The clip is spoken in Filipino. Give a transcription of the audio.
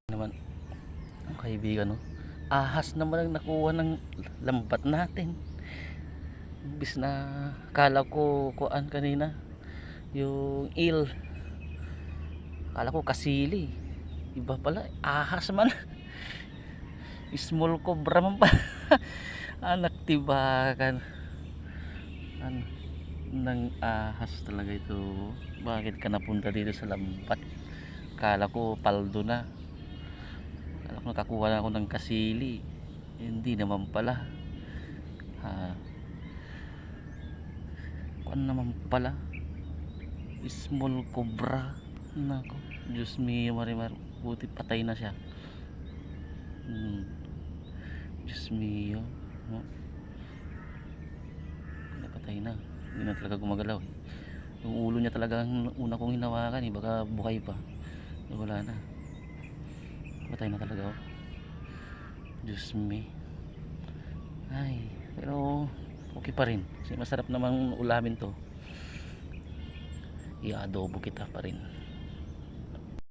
Naman ang kaibigan, no? Ahas naman ang nakuha ng lambat natin. Imbis na kala ko kuan kanina, yung eel. Kala ko kasili. Iba pala, ahas man. Small cobra man pa. Anak tibakan. Ano, ng ahas talaga ito. Bakit ka napunta dito sa lambat? Kala ko paldo na. Kala ko nakakuha na ako ng kasili. Hindi naman pala. Kuan naman pala, small cobra. Nako, Diyos mio, marimar, buti patay na siya. Diyos mio, no? Napatay na, hindi na talaga gumagalaw. Yung ulo niya talaga ang una kong hinawakan, baka buhay pa. Wala na, patay na talaga. Diyos me. Ay, pero okay pa rin kasi masarap namang ulamin to. I-adobo kita pa rin.